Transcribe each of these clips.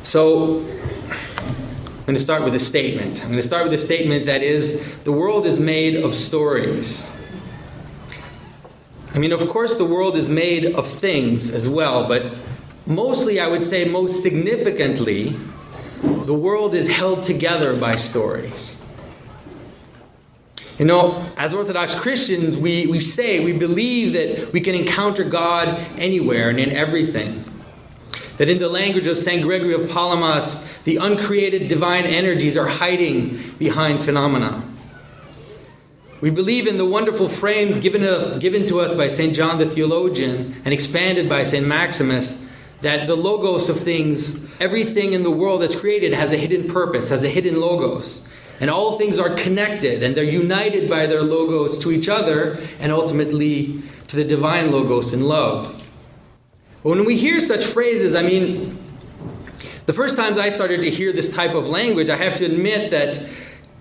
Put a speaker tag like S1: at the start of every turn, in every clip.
S1: So, I'm going to start with a statement. I'm going to start with a statement that is, the world is made of stories. I mean, of course, the world is made of things as well, but mostly, I would say most significantly, the world is held together by stories. You know, as Orthodox Christians, we believe that we can encounter God anywhere and in everything. That in the language of St. Gregory of Palamas, the uncreated divine energies are hiding behind phenomena. We believe in the wonderful frame given to us by St. John the Theologian and expanded by St. Maximus, that the logos of things, everything in the world that's created has a hidden purpose, has a hidden logos. And all things are connected and they're united by their logos to each other and ultimately to the divine logos in love. When we hear such phrases, I mean, the first times I started to hear this type of language, I have to admit that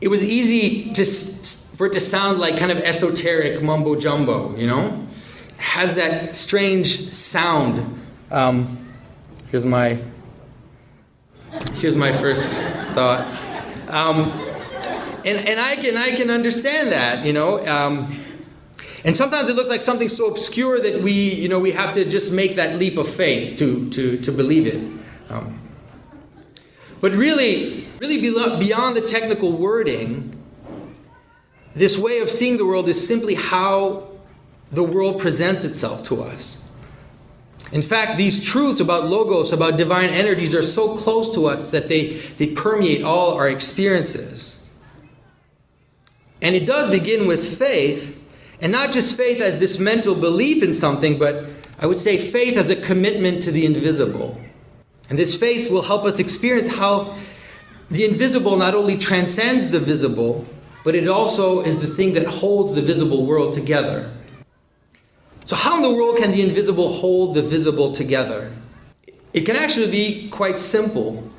S1: it was easy for it to sound like kind of esoteric mumbo jumbo, you know? It has that strange sound. Here's my first thought. And I can understand that, you know. And sometimes it looks like something so obscure that we have to just make that leap of faith to believe it. But really beyond the technical wording, this way of seeing the world is simply how the world presents itself to us. In fact, these truths about logos, about divine energies, are so close to us that they permeate all our experiences. And it does begin with faith, and not just faith as this mental belief in something, but I would say faith as a commitment to the invisible. And this faith will help us experience how the invisible not only transcends the visible, but it also is the thing that holds the visible world together. So how in the world can the invisible hold the visible together? It can actually be quite simple.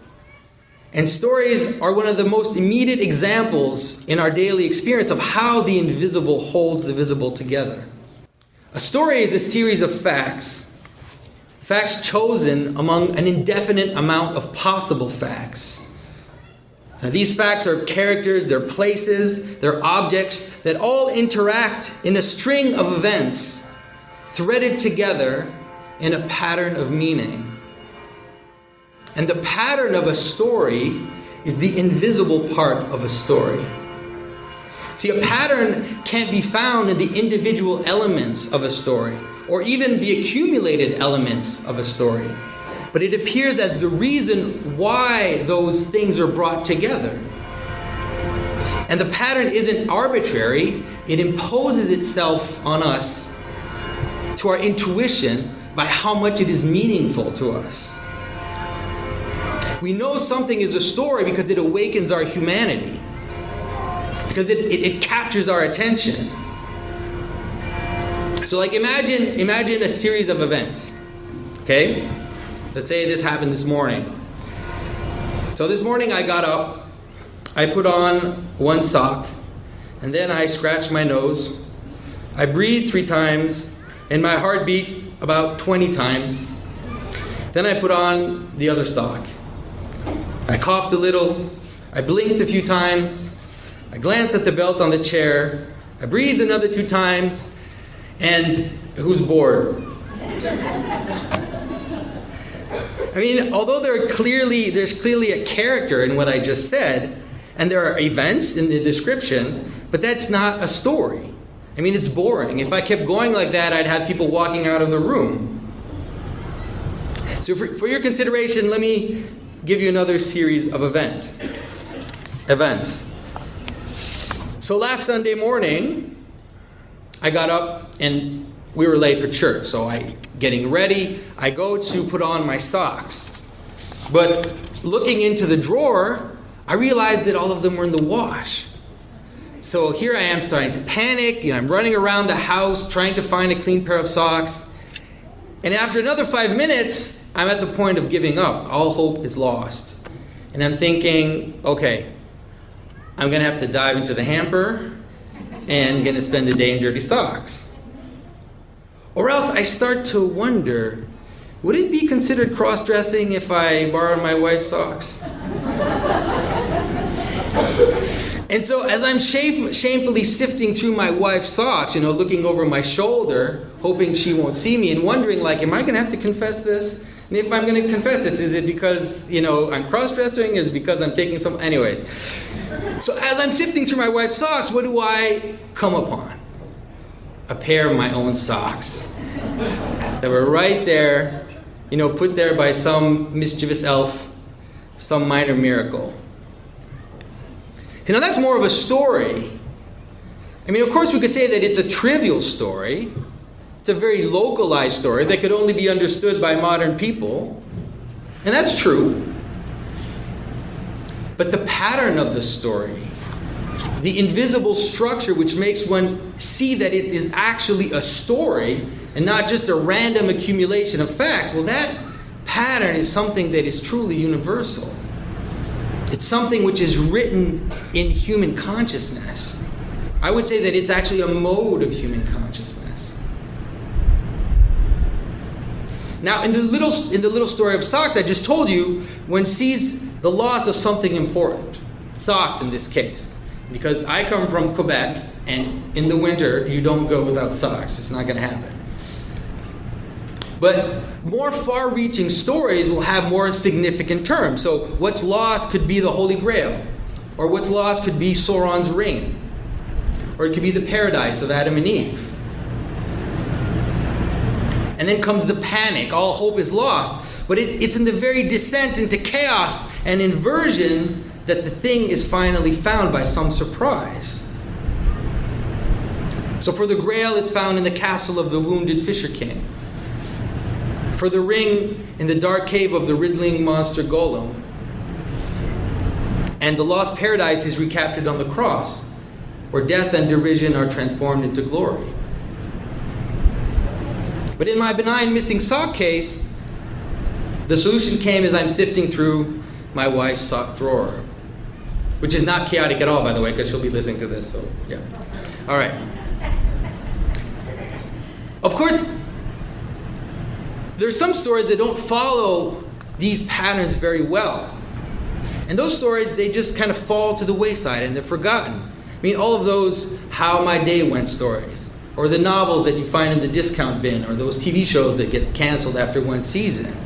S1: And stories are one of the most immediate examples in our daily experience of how the invisible holds the visible together. A story is a series of facts chosen among an indefinite amount of possible facts. Now, these facts are characters, they're places, they're objects that all interact in a string of events threaded together in a pattern of meaning. And the pattern of a story is the invisible part of a story. See, a pattern can't be found in the individual elements of a story, or even the accumulated elements of a story. But it appears as the reason why those things are brought together. And the pattern isn't arbitrary, it imposes itself on us, to our intuition, by how much it is meaningful to us. We know something is a story because it awakens our humanity, because it captures our attention. So like imagine a series of events, okay? Let's say this happened this morning. So this morning I got up, I put on one sock, and then I scratched my nose. I breathed 3 times, and my heart beat about 20 times. Then I put on the other sock. I coughed a little, I blinked a few times, I glanced at the belt on the chair, I breathed another 2 times, and who's bored? I mean, although there's clearly a character in what I just said, and there are events in the description, but that's not a story. I mean, it's boring. If I kept going like that, I'd have people walking out of the room. So for your consideration, let me give you another series of events. So last Sunday morning, I got up and we were late for church. So getting ready, I go to put on my socks. But looking into the drawer, I realized that all of them were in the wash. So here I am starting to panic, I'm running around the house trying to find a clean pair of socks. And after another 5 minutes, I'm at the point of giving up. All hope is lost. And I'm thinking, okay, I'm going to have to dive into the hamper and going to spend the day in dirty socks. Or else I start to wonder, would it be considered cross-dressing if I borrowed my wife's socks? And so as I'm shamefully sifting through my wife's socks, looking over my shoulder, hoping she won't see me, and wondering, am I going to have to confess this? And if I'm going to confess this, is it because, I'm cross-dressing? Is it because I'm taking some... Anyways. So as I'm sifting through my wife's socks, what do I come upon? A pair of my own socks that were right there, put there by some mischievous elf, some minor miracle. That's more of a story. Of course we could say that it's a trivial story. It's a very localized story that could only be understood by modern people. And that's true. But the pattern of the story, the invisible structure which makes one see that it is actually a story and not just a random accumulation of facts, well, that pattern is something that is truly universal. It's something which is written in human consciousness. I would say that it's actually a mode of human consciousness. Now, in the little story of socks I just told you, one sees the loss of something important. Socks in this case. Because I come from Quebec, and in the winter, you don't go without socks. It's not going to happen. But more far-reaching stories will have more significant terms. So what's lost could be the Holy Grail. Or what's lost could be Sauron's ring. Or it could be the paradise of Adam and Eve. And then comes the panic. All hope is lost. But it's in the very descent into chaos and inversion that the thing is finally found by some surprise. So for the Grail, it's found in the castle of the wounded Fisher King. For the ring, in the dark cave of the riddling monster Golem. And the lost paradise is recaptured on the cross, where death and derision are transformed into glory. But in my benign missing sock case, the solution came as I'm sifting through my wife's sock drawer. Which is not chaotic at all, by the way, because she'll be listening to this, so yeah. All right. Of course, there's some stories that don't follow these patterns very well. And those stories, they just kind of fall to the wayside and they're forgotten. All of those how my day went stories, or the novels that you find in the discount bin, or those TV shows that get canceled after one season.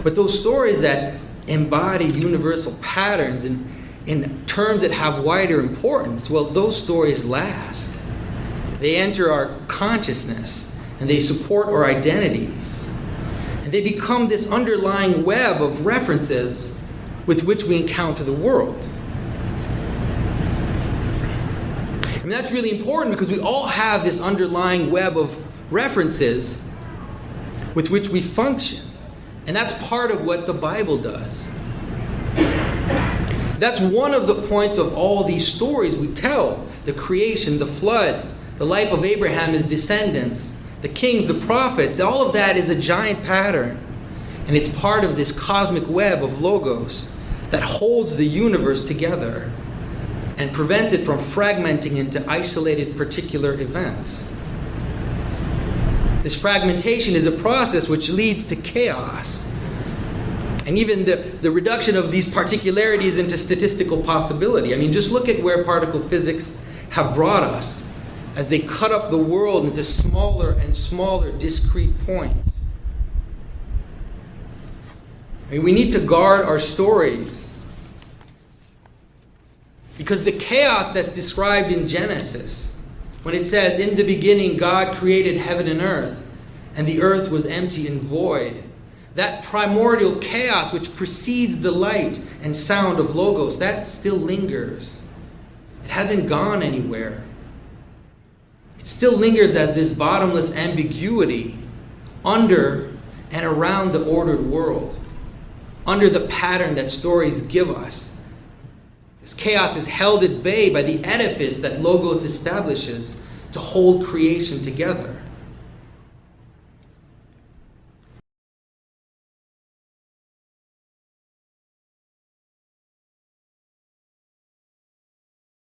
S1: But those stories that embody universal patterns and in terms that have wider importance, well, those stories last. They enter our consciousness and they support our identities. And they become this underlying web of references with which we encounter the world. That's really important because we all have this underlying web of references with which we function. And that's part of what the Bible does. That's one of the points of all these stories we tell. The creation, the flood, the life of Abraham, his descendants, the kings, the prophets. All of that is a giant pattern. And it's part of this cosmic web of logos that holds the universe together and prevents it from fragmenting into isolated particular events. This fragmentation is a process which leads to chaos. And even the reduction of these particularities into statistical possibility. Just look at where particle physics have brought us as they cut up the world into smaller and smaller discrete points. We need to guard our stories. Because the chaos that's described in Genesis, when it says, "In the beginning God created heaven and earth, and the earth was empty and void," that primordial chaos which precedes the light and sound of Logos, that still lingers. It hasn't gone anywhere. It still lingers as this bottomless ambiguity under and around the ordered world, under the pattern that stories give us. This chaos is held at bay by the edifice that Logos establishes to hold creation together.